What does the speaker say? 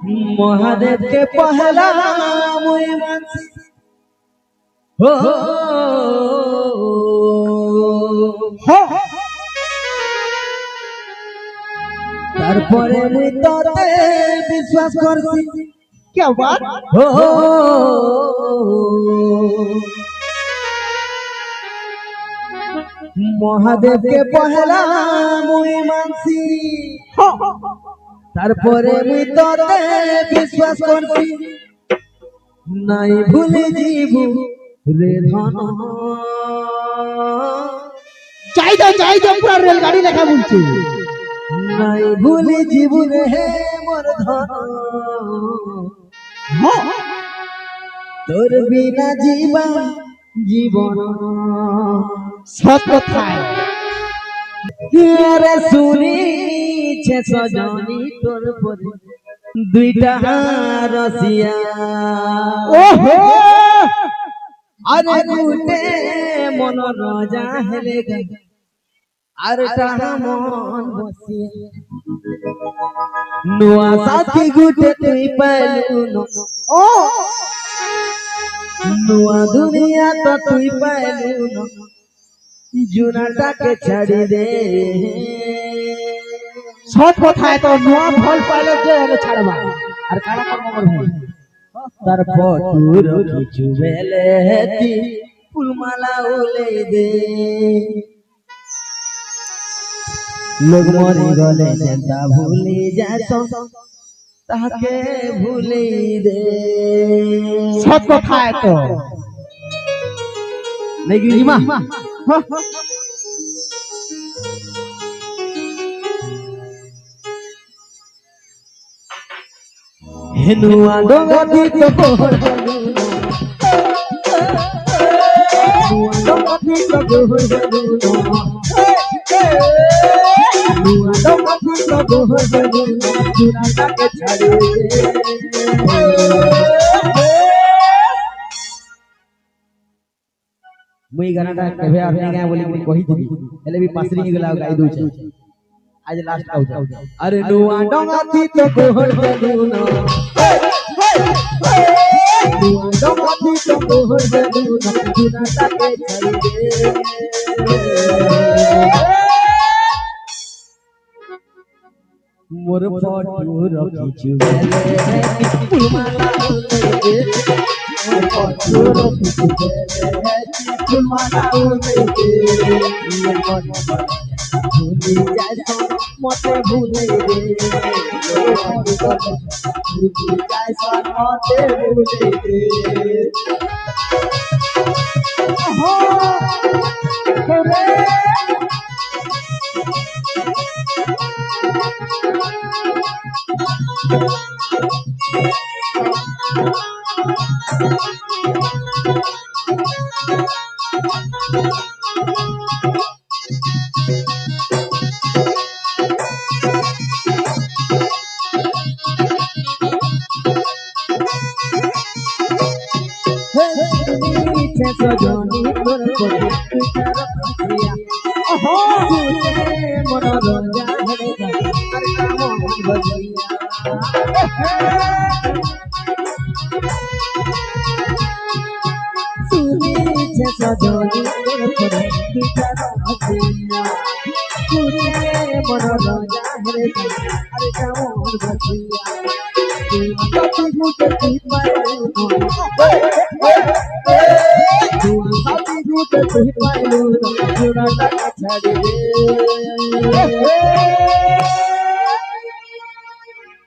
महादेव के पहला मुई मानसी हो तारपरे मुई तोते विश्वास करसी। क्या बात हो महादेव के पहला मुई मानसी तारपरे मुई तोते विश्वास करसी। নাই ভুলে জীবু রে ধন চাই দাও পুরা রেলগাড়ি লেখা বলছি। নাই ভুলে জীবু রে মোর ধন তোর বিনা জীবন সৎ কথায় রে শুনিছে সজনী তোর পরে দুইটা রসিয়া ওহো আরে গুটে মন রাজা হেলে গে আর টাহা মন বসিয়া নুয়া সাথী গুটে তুই পাইলু ও নুয়া দুনিয়া তো তুই পাইলু জুনাটাকে ছাড়ি দে। সৎ কথায় তো নোয়া ফল পাইলে যে হলে ছাড়বা আর কারা কর্ম করবে। তার পটুর কিছু বেলেতি ফুলমালা উলে দে লোক মরি গলে চিন্তা ভুলি যাস তাকে ভুলে দে। সৎ কথায় তো নাকি মা হেনুয়া ডঙ্গাটি তো কোহর হেনুয়া ডঙ্গাটি তো কোহর হেনুয়া ডঙ্গাটি তো কোহর জুনাটাকে ছাড়ে মুই গানাটা কেবে আপনি গায় বলি মুই কহি দিবি হেলে भी पासरी गला गाई दउ छे आज लास्ट आउ अरे नुआ डंगाती तो कोहर देलुना नुआ डंगाती तो कोहर देलुना जुनाटा के छड़ी दे मोर फटू रखिछु बेले फुलमाला उले मोर फटू रखिछु बेले फुलमाला उले भूली जाए मते भूले दे भूली जाए मते भूले दे। हो रे सजनी तोर परे तुझार फसिया ओहो मन रंजा हेगा अरे मन बजिया सुनी छे सजनी तोर परे तुझार फसिया मन रंजा हेगा अरे मन बजिया तू मुझे तू पाए साथी झूठ तुही पाइलू जुनाटा छाड़ी दे।